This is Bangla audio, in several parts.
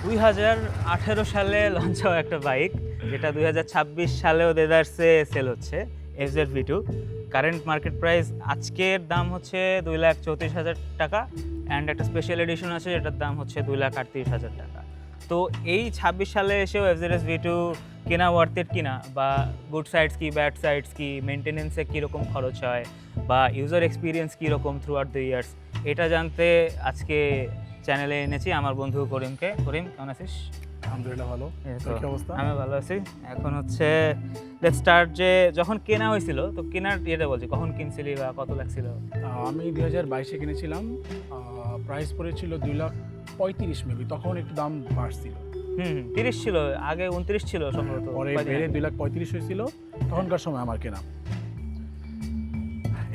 2018 সালে লঞ্চ হওয়া একটা বাইক, যেটা 2026 সালেও দেদারসে সেল হচ্ছে, FZV2। কারেন্ট মার্কেট প্রাইস আজকের দাম হচ্ছে 2,34,000 টাকা, অ্যান্ড একটা স্পেশাল এডিশন আছে যেটার দাম হচ্ছে 2,38,000 টাকা। তো এই 26 সালে এসেও FZV2 কেনা ওয়ার্থ ইট কিনা, বা গুড সাইডস কি, ব্যাড সাইডস কি, মেনটেনেন্সে কীরকম খরচ হয়, বা ইউজার এক্সপিরিয়েন্স কীরকম থ্রু আউট দ্য ইয়ার্স, এটা জানতে আজকে চ্যানেলে এনেছি আমার বন্ধু করিমকে। করিম, কেমন আছিস? আলহামদুলিল্লাহ ভালো। কি অবস্থা? আমি ভালো আছি। এখন হচ্ছে লেটস স্টার্ট, যে যখন কেনা হয়েছিল, তো কেনার ইয়েটা বলছি, কখন কিনছিলি বা কত লাগছিল? আমি 2022-এ কিনেছিলাম। প্রাইস পড়েছিল 2,35,000 মেবি, তখন একটু দাম বাড়ছিল। 30 ছিল, আগে 29 ছিল সম্ভবত, পরে বেড়ে 2,35,000 হয়েছিল তখনকার সময় আমার কেনা।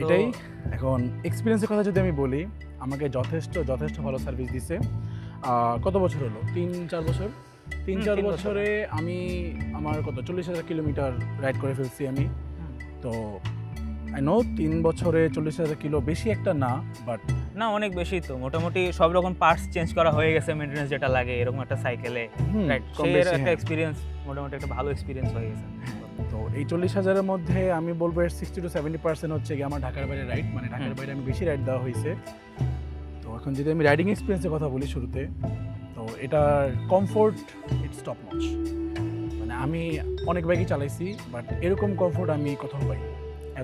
এটাই। এখন এক্সপিরিয়েন্সের কথা যদি আমি বলি, আমাকে যথেষ্ট ভালো সার্ভিস দিছে। কত বছর হলো? 3-4 বছর। 3-4 বছরে আমি আমার 40,000 কিলোমিটার রাইড করে ফেলছি আমি। তো আই নো 3 বছরে 40,000 কিলো বেশি একটা না, বাট না, অনেক বেশি তো। মোটামুটি সব রকম পার্টস চেঞ্জ করা হয়ে গেছে, মেইনটেনেন্স যেটা লাগে এরকম একটা সাইকেলে, রাইট? সেই একটা এক্সপিরিয়েন্স, মোটামুটি একটা ভালো এক্সপিরিয়েন্স হয়ে গেছে। তো এই 40,000-এর মধ্যে আমি বলবো 60-70% হচ্ছে কি আমার ঢাকার বাইরে রাইড, মানে ঢাকার বাইরে আমি বেশি রাইড দেওয়া হয়েছে। তো এখন যদি আমি রাইডিং এক্সপিরিয়েন্সের কথা বলি শুরুতে, তো এটার কমফোর্ট ইটস টপ নচ। মানে আমি অনেক বাইকই চালাইছি, বাট এরকম কমফোর্ট আমি কোথাও পাইনি।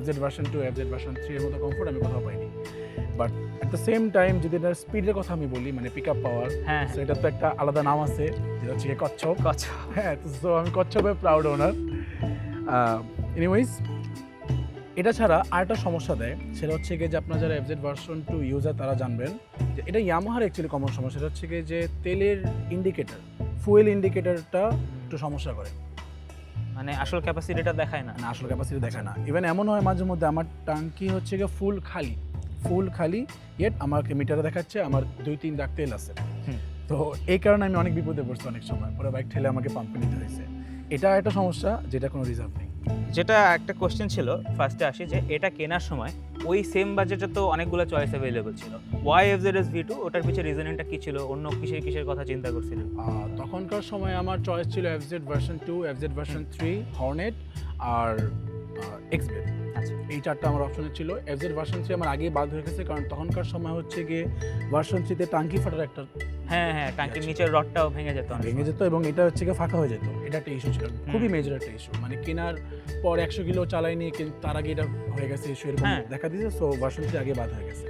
FZ ভার্সন 2, FZ ভার্সন 3 এর মতো কমফোর্ট আমি কোথাও পাইনি। But at the same time যদি এটার স্পিডের কথা আমি বলি, মানে পিক আপ পাওয়ার, সো এটার তো একটা আলাদা নাম আছে, যেটা হচ্ছে কচ্ছপ। হ্যাঁ, তো আমি কচ্ছপের প্রাউড ওনার। এনিওয়েজ, এটা ছাড়া আরেকটা সমস্যা দেয়, সেটা হচ্ছে গিয়ে যে আপনার যারা FZ ভার্সন 2 ইউজার তারা জানবেন যে এটা ইয়ামাহার অ্যাকচুয়ালি কমন সমস্যা। সেটা হচ্ছে গিয়ে যে তেলের ইন্ডিকেটর, ফুয়েল ইন্ডিকেটরটা একটু সমস্যা করে, মানে আসল ক্যাপাসিটিটা দেখায় না। আসল ক্যাপাসিটি দেখায় না। ইভেন এমন হয় মাঝে মধ্যে আমার ট্যাঙ্কি হচ্ছে গিয়ে ফুল খালি, ইয়েট আমাকে মিটারে দেখাচ্ছে আমার 2-3 দাগ তেল আছে। তো এই কারণে আমি অনেক বিপদে পড়ছি অনেক সময়, পরে বাইক ঠেলে আমাকে পাম্পে নিতে হয়েছে। এটা একটা সমস্যা যেটা কোনো রিজার্ভ নেই। যেটা একটা কোশ্চেন ছিল, ফার্স্টে আসি, যে এটা কেনার সময় ওই সেম বাজেটে তো অনেকগুলো চয়েস অ্যাভেলেবল ছিল, ওয়াই FZV2? ওটার পিছনে রিজনিংটা কি ছিল? অন্য কিসের কথা চিন্তা করছিলেন? তখনকার সময় আমার চয়েস ছিল FZ version 2, FZ version 3, Hornet আর এক্সবেড। আচ্ছা, এই চারটা আমার অপশনে ছিল। FZ ভার্সন 3 আমার আগেই বাদ হয়ে গেছে, কারণ তখনকার সময় হচ্ছে গিয়ে ভার্সন 3-তে টাঙ্কি ফাটার একটা হ্যাঁ, টাঙ্কির নিচের রডটাও ভেঙে যেত, এবং এটা হচ্ছে গিয়ে ফাঁকা হয়ে যেত। এটা একটা ইস্যু ছিল, খুবই মেজর একটা ইস্যু। মানে কেনার পর 100 কিলো চালাইনি, কিন্তু তার আগে এটা হয়ে গেছে ইস্যু, এরকম দেখা দিয়েছে। সো ভার্সন 3 আগে বাদ হয়ে গেছে।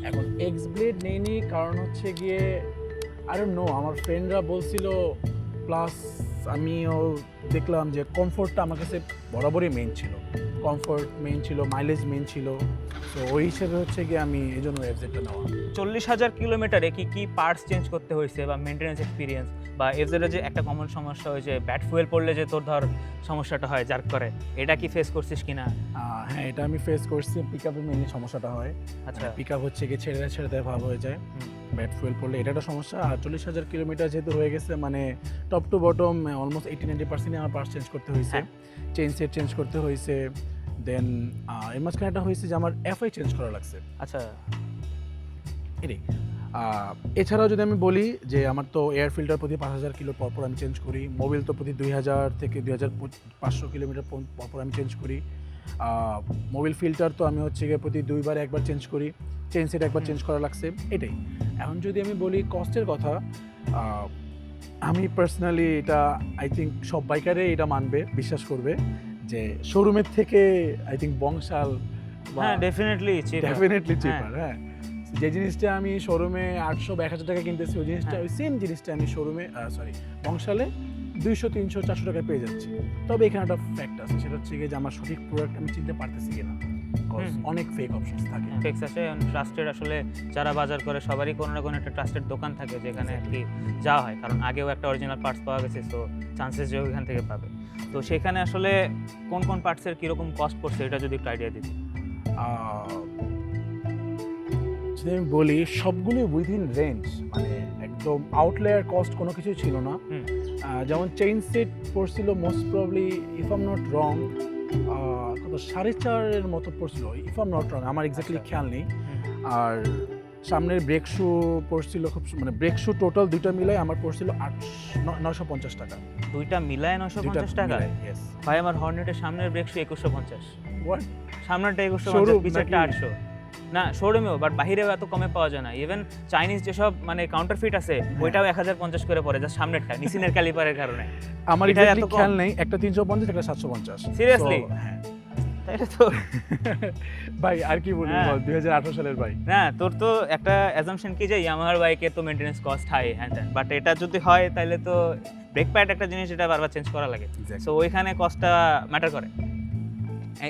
এখন এক্সব্লেড নেইনি, কারণ হচ্ছে গিয়ে আই ডোন্ট নো, আমার ফ্রেন্ডরা বলছিল, প্লাস আমিও দেখলাম যে কমফোর্টটা আমার কাছে বরাবরই মেইন ছিল। কমফোর্ট মেইন ছিল, মাইলেজ মেইন ছিল। তো ওই হিসেবে হচ্ছে গিয়ে আমি এই জন্য FZটা নেওয়া। 40,000 কিলোমিটারে কি পার্টস চেঞ্জ করতে হয়েছে, বা মেনটেন্যান্স এক্সপিরিয়েন্স, বা FZের যে একটা কমন সমস্যা হয়েছে ব্যাড ফুয়েল পড়লে যে তোর ধর সমস্যাটা হয় জার্ক করে, এটা কি ফেস করছিস কিনা? হ্যাঁ, এটা আমি ফেস করছি। পিকআপে মেইনলি সমস্যাটা হয়। আচ্ছা, পিকআপ হচ্ছে গিয়ে ছেড়ে দেয় ভাব হয়ে যায়, ব্যাড ফুয়েল পড়লে, এটা একটা সমস্যা। আর 40,000 কিলোমিটার যেহেতু হয়ে গেছে, মানে টপ টু বটম অলমোস্ট 80-90% আমার পার্টস চেঞ্জ করতে হয়েছে, চেইন সেট চেঞ্জ করতে হয়েছে। দেন এর মাঝখানে একটা হয়েছে যে আমার FI চেঞ্জ করা লাগছে। আচ্ছা, এটাই। এছাড়াও যদি আমি বলি যে আমার তো এয়ার ফিল্টার প্রতি 5,000 কিলো পরপর আমি চেঞ্জ করি। মোবিল তো প্রতি 2,000 থেকে 2,500 কিলোমিটার পরপর আমি চেঞ্জ করি। মোবিল ফিল্টার তো আমি হচ্ছে গিয়ে প্রতি 2 বার 1 বার চেঞ্জ করি। চেইন সেট একবার চেঞ্জ করা লাগছে। এটাই। এখন যদি আমি বলি কস্টের কথা, আমি পার্সোনালি এটা আই থিঙ্ক সব বাইকারে এটা মানবে, বিশ্বাস করবে যে শোরুমের থেকে আই থিঙ্ক বংশাল ডেফিনেটলি চিপার। হ্যাঁ, যে জিনিসটা আমি শোরুমে 800 বা 1,000 টাকা কিনতেছি, ওই জিনিসটা ওই সেম জিনিসটা আমি বংশালে 200, 300, 400 টাকায় পেয়ে যাচ্ছি। তবে এখানে একটা ফ্যাক্ট আছে, সেটা হচ্ছে যে আমার সঠিক প্রোডাক্ট আমি চিনতে পারতেছি কিনা। অনেক ফেক অপশনস থাকে, ফেক আছে। ট্রাস্টেড, আসলে যারা বাজার করে সবারই কোনো না কোনো একটা ট্রাস্টেড দোকান থাকে যেখানে আর কি যাওয়া হয়, কারণ আগেও একটা অরিজিনাল পার্টস পাওয়া গেছে, সো চান্সেস যে ওইখান থেকে পাবে। তো সেখানে আসলে কোন পার্টসের কীরকম কস্ট পড়ছে, এটা যদি একটু আইডিয়া দিতে। যদি আমি বলি, সবগুলো উইদিন রেঞ্জ, মানে একদম আউটলায়ার কস্ট কোনো কিছুই ছিল না। যেমন চেইন সেট পড়ছিল most probably, if I am not wrong, কত 4.5 মতো পড়ছিল, if I am not wrong, আমার এক্স্যাক্টলি আচ্ছা। খেয়াল নেই। আর সামনের ব্রেক শু পড়ছিল খুব মানে ব্রেক শু টোটাল দুইটা মিলাই আমার পড়ছিল 950 টাকা। দুইটা মিলায় 950 টাকা? ইয়েস। ভাই আমার হর্নেটের সামনের ব্রেক শু 2150। হোয়াট? সামনেরটা 2150, Showroom পিছেরটা নাকি? 800। না শোরুমেও, বাট বাহিরেও এত কমে পাওয়া যায় না। ইভেন চাইনিজ যেসব মানে কাউন্টারফিট আছে ওইটাও 1050 করে পড়ে, যা সামনেরটা নিসিনের ক্যালিপারের কারণে। আমার এটা এক্স্যাক্টলি এত কম? খেয়াল নেই, একটা 350 একটা 750। Seriously? So, হ্যাঁ। তাইলে তো ভাই আর কি বলবো হ্যাঁ। বল, 2018 সালের বাইক। না তোর তো একটা অ্যাজাম্পশন কি যে ইয়ামাহার বাইকের তো মেইনটেনেন্স কস্ট হাই হ্যাঁ, বাট এটা যদি হয় তাহলে তো ব্রেক প্যাড একটা জিনিস, এটা বারবার চেঞ্জ করা লাগে। সো ওইখানে কস্টটা ম্যাটার করে।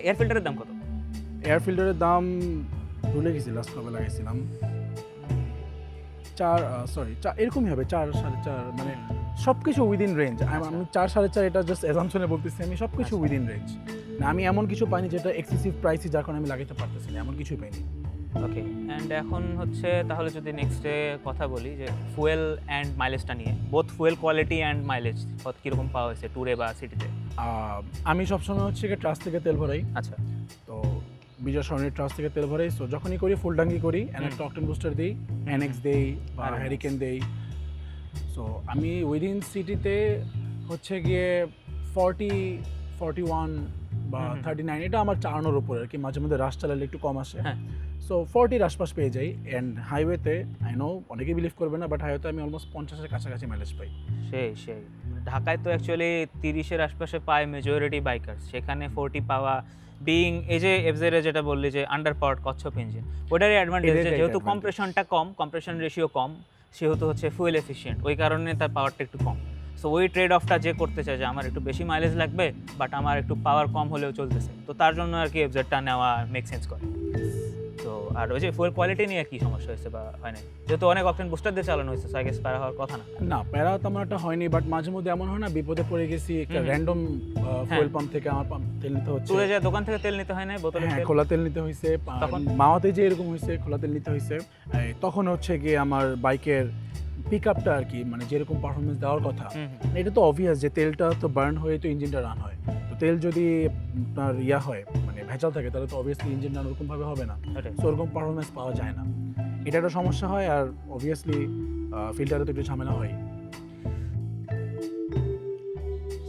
এয়ার ফিল্টারের দাম কত? এয়ার ফিল্টারের দাম ভুলে গেছি, লাস্ট কবে লাগাইছিলাম, 4 এরকমই হবে, 4 4.5, মানে সবকিছু উইদিন রেঞ্জ। আমি 4 4.5 এটা জাস্ট অ্যাজাম্পশনে বলতেছি, আমি সবকিছু আচ্ছা। Within range. না আমি এমন কিছু পাইনি যেটা এক্সেসিভ প্রাইসি যার কারণে আমি লাগাইতে পারতেছি না, এমন কিছুই পাইনি। ওকে, অ্যান্ড এখন হচ্ছে তাহলে যদি নেক্সটে কথা বলি যে ফুয়েল অ্যান্ড মাইলেজটা নিয়ে, both fuel quality and mileage কীরকম পাওয়া হয়েছে ট্যুরে বা সিটিতে? আমি সবসময় হচ্ছে কি ট্রাস্ট থেকে তেল ভরাই। আচ্ছা। তো বিজয় সরণির ট্রাস্ট থেকে তেল ভরাই। সো যখনই করি ফুল ট্যাঙ্কি করি, একটা অকটেন বুস্টার দিই, এনএক্স দেই বা আরে হ্যারিকেন দেই। সো আমি উইদিন সিটিতে হচ্ছে গিয়ে 40, 41 বা 39, এটা আমার চালানোর উপরে আর কি, মাঝে মধ্যে রাশ চালালে একটু কম আসে। হ্যাঁ। সো 40 আশপাশ পেয়ে যাই। অ্যান্ড হাইওয়েতে আই নো অনেকেই বিলিভ করবে না, বাট হাইওয়েতে আমি অলমোস্ট 50-এর কাছাকাছি মাইলেজ পাই। সেই ঢাকায় তো অ্যাকচুয়ালি 30-এর আশপাশে পায় মেজরিটি বাইকার, সেখানে 40 পাওয়া বিং এই যে এফজেডে যেটা বললি যে আন্ডার পাওয়ার কচ্ছপ ইঞ্জিন, ওটারই অ্যাডভান্টেজ এটারই যেহেতু advantage। কম্প্রেশনটা কম, কম্প্রেশন রেশিও কম, সেহেতু হচ্ছে ফুয়েল এফিশিয়েন্ট, ওই কারণে তার পাওয়ারটা একটু কম। সো ওই ট্রেড অফটা যে করতে চায় যে আমার একটু বেশি মাইলেজ লাগবে বাট আমার একটু পাওয়ার কম হলেও চলতেছে, তো তার জন্য আর কি এফজেডটা নেওয়া মেক সেন্স করে। তো আর ওই যে ফুয়েল কোয়ালিটি নিয়ে কি সমস্যা হয়েছে বা হয় না? যেহেতু অনেক অপশন বুস্টার দিয়ে চালানো হয়েছে, সো আই গেস প্যারা হওয়ার কথা না। না প্যারা তেমন একটা হয়নি, বাট মাঝে মধ্যে এমন হয় না বিপদে পড়ে গেছি, একটা র্যান্ডম ফুয়েল পাম্প থেকে আমার তেল নিতে হচ্ছে। ট্যুরে যায় দোকান থেকে তেল নিতে হয় না, বোতলে হ্যাঁ, তেল? খোলা তেল নিতে হয়েছে। তখন? মাওয়াতে যে এরকম হয়েছে, খোলা তেল নিতে হয়েছে। তখন হচ্ছে গিয়ে আমার বাইকের পিক আপটা আর কি, মানে যেরকম পারফরমেন্স দেওয়ার কথা, এটা তো অবভিয়াস যে তেলটা তো বার্ন হয়ে তো ইঞ্জিনটা রান হয়। তো তেল যদি আপনার হয় মানে ভেজাল থাকে, তাহলে তো অবভিয়াসলি ইঞ্জিন রান ওরকমভাবে হবে না, ওটাই। তো ওরকম পারফরমেন্স পাওয়া যায় না। এটা একটা সমস্যা হয়। আর অবভিয়াসলি ফিল্টারে তো একটু ঝামেলা হয়।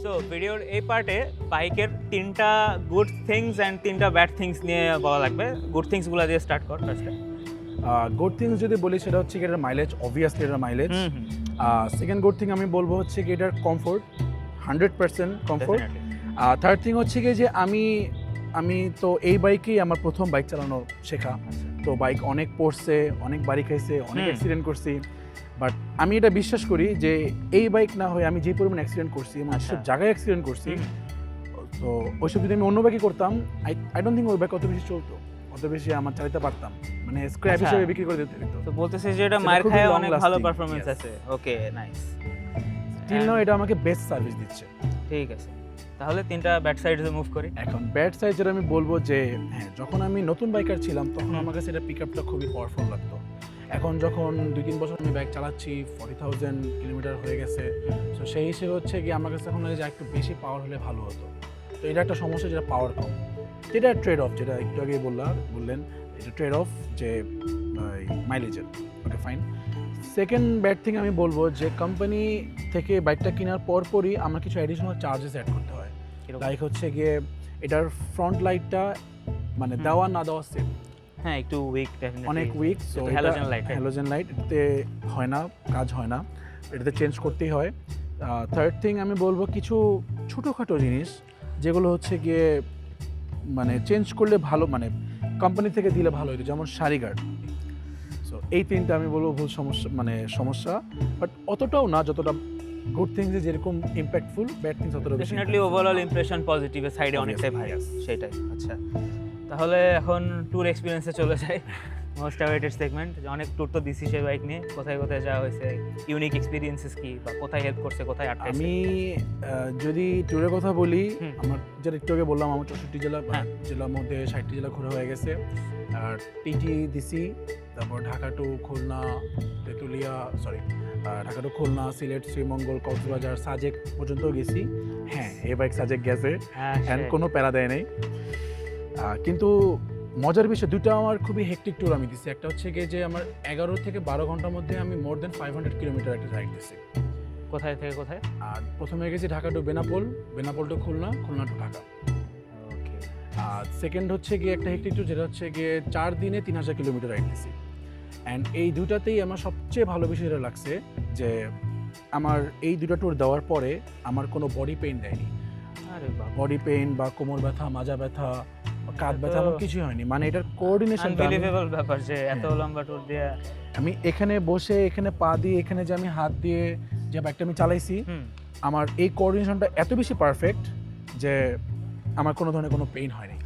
সো ভিডিওর এই পার্টে বাইকের 3টা গুড থিংস অ্যান্ড 3টা ব্যাড থিংস নিয়ে বলা লাগবে। গুড থিংসগুলো দিয়ে স্টার্ট কর ফার্স্টে। গুড থিংস যদি বলি সেটা হচ্ছে কি এটার মাইলেজ, অবভিয়াসলি এটার মাইলেজ। সেকেন্ড গুড থিং আমি বলবো হচ্ছে কি এটার কমফোর্ট, 100% কমফোর্ট। থার্ড থিং হচ্ছে কি যে আমি তো এই বাইকেই আমার প্রথম বাইক চালানো শেখা। তো বাইক অনেক পড়ছে, অনেক বাড়ি খাইছে, অনেক অ্যাক্সিডেন্ট করছি, বাট আমি এটা বিশ্বাস করি যে এই বাইক না হয়ে আমি যে পরিমাণ অ্যাক্সিডেন্ট করছি, এবং সব জায়গায় অ্যাক্সিডেন্ট করছি, তো ওইসব যদি আমি অন্য বাইকে করতাম, আই ডোন্ট থিঙ্ক ওই বাইক অত বেশি চলতো, অত বেশি আমার চালাতে পারতাম, মানে স্ক্র্যাপ হিসেবে বিক্রি করে দিতে হতো। তো বলতেছিস যে এটা সেটা মায়ের খুবই খায় long অনেক ভালো lasting, পারফরমেন্স yes. আছে। ওকে, নাইস। স্টিল নাও এটা আমাকে বেস্ট সার্ভিস দিচ্ছে। ঠিক আছে, তাহলে 3টা ব্যাড সাইডে মুভ করি। এখন ব্যাড সাইড যেটা আমি বলবো যে হ্যাঁ, যখন আমি নতুন বাইকার ছিলাম তখন আমার কাছে এটা পিক আপটা খুবই পাওয়ারফুল লাগতো। এখন যখন 2-3 বছর আমি বাইক চালাচ্ছি, 40,000 কিলোমিটার হয়ে গেছে, তো সেই হিসেবে হচ্ছে কি আমার কাছে এখন লাগে যে একটু বেশি পাওয়ার হলে ভালো হতো। তো এটা একটা সমস্যা, যেটা পাওয়ার কম, যেটা ট্রেড অফ, যেটা একটু আগে বললেন এটা ট্রেড অফ যে মাইলেজের। Okay fine. Second bad thing আমি বলবো যে কোম্পানি থেকে বাইকটা কেনার পরপরই আমার কিছু অ্যাডিশনাল চার্জেস অ্যাড করতে হয়। লাইক হচ্ছে গিয়ে এটার ফ্রন্ট লাইটটা মানে দেওয়া না দেওয়া সেম। হ্যাঁ, একটু উইক, ডেফিনেটলি অনেক weak. So halogen light, halogen light এতে হয় না, কাজ হয় না, এটাতে চেঞ্জ করতেই হয়। থার্ড থিং আমি বলবো কিছু ছোটোখাটো জিনিস যেগুলো হচ্ছে গিয়ে মানে চেঞ্জ করলে ভালো, মানে কোম্পানি থেকে দিলে ভালো হতো, যেমন শাড়ি গার্ড। সো এই 3টা আমি বলবো ভুল সমস্যা, বাট অতটাও না যতটা গুড থিংস যেরকম ইম্প্যাক্টফুল, ব্যাড থিংস অতটা বেশি। ডেফিনেটলি ওভারঅল ইমপ্রেশন পজিটিভের সাইডে অনেকটাই ভাই, সেটাই। আচ্ছা, তাহলে এখন ট্যুর এক্সপিরিয়েন্সে চলে যাই, মোস্ট অ্যাওয়েটেড সেগমেন্ট। অনেক ট্যুর তো দিছি সেই বাইক নিয়ে, কোথায় কোথায় যাওয়া হয়েছে, ইউনিক এক্সপিরিয়েন্সেস কি, বা কোথায় হেল্প করছে, কোথায় আটকাইছে? আমি যদি ট্যুরের কথা বলি, আমার যেটা একটু আগে বললাম, আমার 64 জেলার মধ্যে 60টি জেলা ঘোরা হয়ে গেছে। আর টিটি দিছি, তারপর ঢাকা টু খুলনা, ঢাকা টু খুলনা, সিলেট, শ্রীমঙ্গল, কক্সবাজার, সাজেক পর্যন্ত গেছি। হ্যাঁ, এই বাইক সাজেক গেছে, হ্যাঁ, কোনো প্যারা দেয় নাই। কিন্তু মজার বিষয় দুটো আমার খুবই হেক্টিক ট্যুর আমি দিচ্ছি। একটা হচ্ছে গিয়ে যে আমার 11 থেকে 12 ঘন্টার মধ্যে আমি মোর দেন 500 কিলোমিটার একটা রাইড দিচ্ছি। কোথায় থেকে কোথায়? আর প্রথমে গেছি Dhaka to Benapole, Benapole to Khulna, Khulna to Dhaka. Okay. আর সেকেন্ড হচ্ছে গিয়ে একটা হেক্টিক ট্যুর যেটা হচ্ছে গিয়ে 4 দিনে 3000 কিলোমিটার রাইড দিচ্ছি। অ্যান্ড এই দুটাতেই আমার সবচেয়ে ভালো বিষয়টা লাগছে যে আমার এই দুটো ট্যুর দেওয়ার পরে আমার কোনো বডি পেইন দেয়নি। আরে বাবা, বডি পেইন বা কোমর ব্যথা, মাজা ব্যথা, কাঁধ এটা ব্যথা তো এমন কিছুই হয়নি। মানে এটার কোঅর্ডিনেশন আনবিলিভেবল ব্যাপার যে এত লম্বা ট্যুর দিয়ে। আমি এখানে বসে এখানে পা দিয়ে এখানে যে আমি হাত দিয়ে যে বাইকটা আমি চালাইছি, আমার এই কোঅর্ডিনেশনটা এত বেশি পারফেক্ট যে আমার কোনো ধরনের কোনো পেইন হয়নি।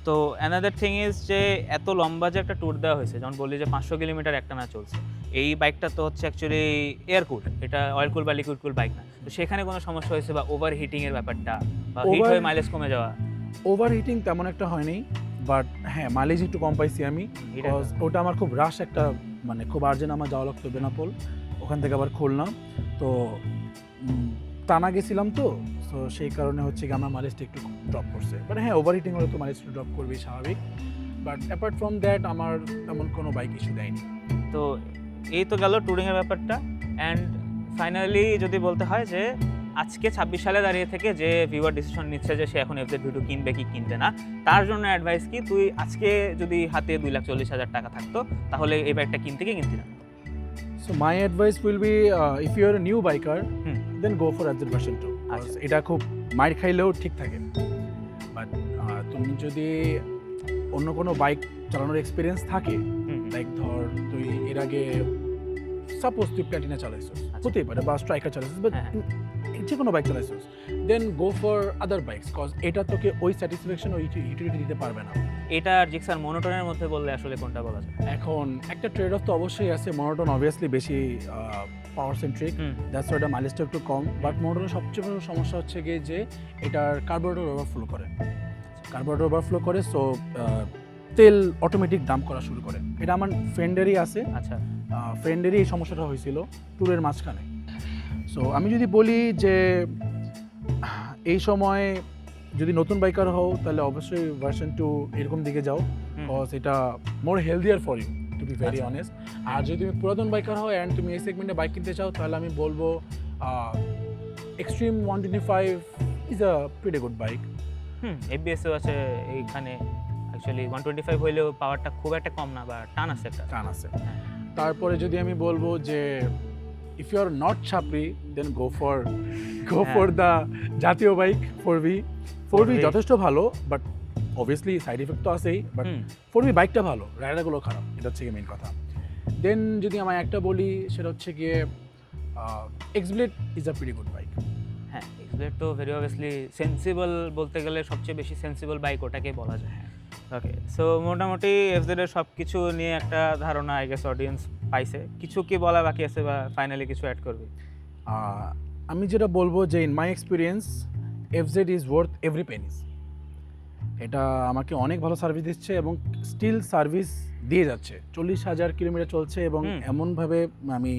তো অ্যানাদার থিং ইজ যে এত লম্বা যে একটা ট্যুর দেওয়া হয়েছে, যেমন বললি যে 500 কিলোমিটার একটানা চলছে, এই বাইকটা তো হচ্ছে অ্যাকচুয়ালি এয়ার কুল, এটা অয়েল কুল বা লিকুইড কুল বাইক না। তো সেখানে কোনো সমস্যা হয়েছে বা ওভার হিটিং এর ব্যাপারটা বা হিট হয়ে মাইলেজ কমে যাওয়া? ওভার হিটিং তেমন একটা হয়নি, বাট হ্যাঁ মাইলেজ একটু কম পাইছি আমি। বিকজ ওটা আমার খুব রাশ একটা, মানে খুব আর্জেন্ট আমার যাওয়া লাগতো বেনাপোল, ওখান থেকে আবার খুলনা, তো টানা গেছিলাম তো সেই কারণে হচ্ছে কি আমার মাইলেজটা একটু ড্রপ করছে। বাট হ্যাঁ ওভার হিটিং হলে তো মাইলেজটা ড্রপ করবেই স্বাভাবিক। বাট অ্যাপার্ট ফ্রম দ্যাট আমার তেমন কোনো বাইক ইস্যু দেয়নি। তো এই তো গেল ট্যুরিংয়ের ব্যাপারটা। অ্যান্ড ফাইনালি যদি বলতে হয় যে আজকে 26 সালে দাঁড়িয়ে থেকে যে ভিউয়ার ডিসিশন নিচ্ছে যে সে এখন এফজেড ভিডিও কিনবে কি কিনবে না, তার জন্য অ্যাডভাইস কি? তুই আজকে যদি হাতে 2,40,000 টাকা থাকতো তাহলে এই বাইকটা কিনতে কি কিনতি না? So my advice will be if you are a new biker then go for FZ version 2। এটা খুব মাইর খাইলেও ঠিক থাকে। বাট তুমি যদি অন্য কোনো বাইক চালানোর এক্সপিরিয়েন্স থাকে, লাইক ধর তুই এর আগে সাপোজ তুই প্ল্যাটিনা চালাইছিস, হতেই পারে, বা স্ট্রাইকার চালাইছিস, বাট যে কোনো বাইক চালাইছিস, then go for other bikes, cause এটা তোকে ওই স্যাটিসফ্যাকশন ওই ইউটিলিটি দিতে পারবে না। এটা আর জিক্সার মনোটনের মধ্যে বললে আসলে কোনটা বলা যায়? এখন একটা ট্রেড অফ তো অবশ্যই আছে। মনোটন অবভিয়াসলি বেশি পাওয়ার সেন্ট্রিক, দ্যাটস ওয়াই এটা মাইলেজটা একটু কম। বাট মনোটনের সবচেয়ে বড় সমস্যা হচ্ছে গিয়ে যে এটার কার্বোরেটর ওভারফ্লো করে, সো তেল অটোমেটিক ডাম্প করা শুরু করে। এটা আমার ফ্রেন্ডেরই আছে। আচ্ছা, ফ্রেন্ডেরই এই সমস্যাটা হয়েছিল ট্যুরের মাঝখানে। সো আমি যদি বলি যে এই সময় যদি নতুন বাইকার হও তাহলে অবশ্যই ভার্সন 2 এরকম দিকে যাও, বিকজ এটা more healthier for you to be very honest. আর যদি তুমি পুরাতন বাইকার হও অ্যান্ড তুমি এই সেগমেন্টে বাইক কিনতে চাও তাহলে আমি বলবো Xtreme 125 is a pretty good bike. এবিএসও আছে এইখানে, অ্যাকচুয়ালি 125 হইলেও পাওয়ারটা খুব একটা কম না, বা টান আছে একটা। তারপরে যদি আমি বলবো যে ইফ ইউ আর নট ছাপরি দেন গো ফর দ্য জাতীয় বাইক 4V যথেষ্ট ভালো, বাট অবভিয়াসলি সাইড ইফেক্ট তো আছেই, বাট 4V বাইকটা ভালো, রাইডারগুলো খারাপ, এটা হচ্ছে গিয়ে মেইন কথা। দেন যদি আমি একটা বলি সেটা হচ্ছে গিয়ে X-Blade is a pretty good bike. হ্যাঁ, এক্সব্লেড তো ভেরি অবভিয়াসলি সেন্সিবল, বলতে গেলে সবচেয়ে বেশি সেন্সিবল বাইক ওটাকে বলা যায়। ওকে, সো মোটামুটি এফজেডের সব কিছু নিয়ে একটা ধারণা আই গেস অডিয়েন্স পাইছে। কিছু কি বলা বাকি আছে বা ফাইনালি কিছু অ্যাড করবে? আমি যেটা বলবো যে in my experience FZ is worth every penis. এটা আমাকে অনেক ভালো সার্ভিস দিচ্ছে এবং স্টিল সার্ভিস দিয়ে যাচ্ছে। 40,000 কিলোমিটার চলছে এবং এমনভাবে আমি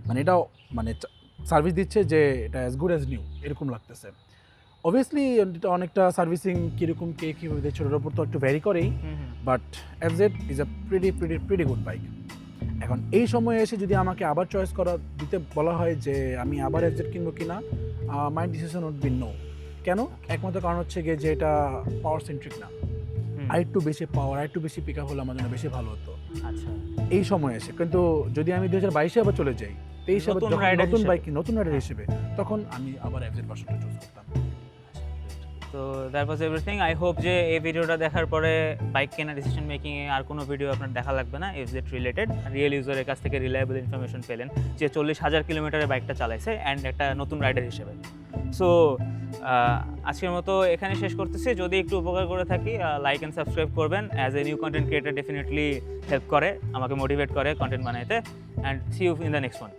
মানে এটা মানে সার্ভিস দিচ্ছে যে এটা অ্যাজ গুড অ্যাজ নিউ এরকম লাগতেছে। অবভিয়াসলি এটা অনেকটা সার্ভিসিং কীরকম কে কীভাবে দিচ্ছে ওটার উপর তো একটু ভ্যারি করেই, but FZ is a pretty good bike. এখন এই সময়ে এসে যদি আমাকে আবার চয়েস দিতে বলা হয় যে আমি আবার এফজেড কিনবো কিনা, my decision would be no. কেন? একমাত্র কারণ হচ্ছে গিয়ে যে এটা পাওয়ার সেন্ট্রিক না, আরেকটু বেশি পাওয়ার, আরেকটু বেশি পিক আপ হলে আমার জন্য বেশি ভালো হতো। আচ্ছা, এই সময় এসে কিন্তু যদি আমি 2022-এ আবার চলে যাই, 23-এ নতুন বাইক নতুন রাইডার হিসেবে, তখন আমি আবার এফজেড ভার্সনটা চুজ করতাম। তো that was everything. I hope যে এই ভিডিওটা দেখার পরে বাইক কেনার ডিসিশন মেকিংয়ে আর কোনো ভিডিও আপনার দেখা লাগবে না এফজেড রিলেটেড। রিয়েল ইউজারের কাছ থেকে রিলায়েবল ইনফরমেশন পেলেন যে 40,000 কিলোমিটারের বাইকটা চালাইছে অ্যান্ড একটা নতুন রাইডার হিসেবে। সো আজকের মতো এখানে শেষ করতেছি। যদি একটু উপকার করে থাকি, লাইক অ্যান্ড সাবস্ক্রাইব করবেন। As a new content creator definitely help করে, আমাকে মোটিভেট করে কন্টেন্ট বানাইতে। And see you in the next one.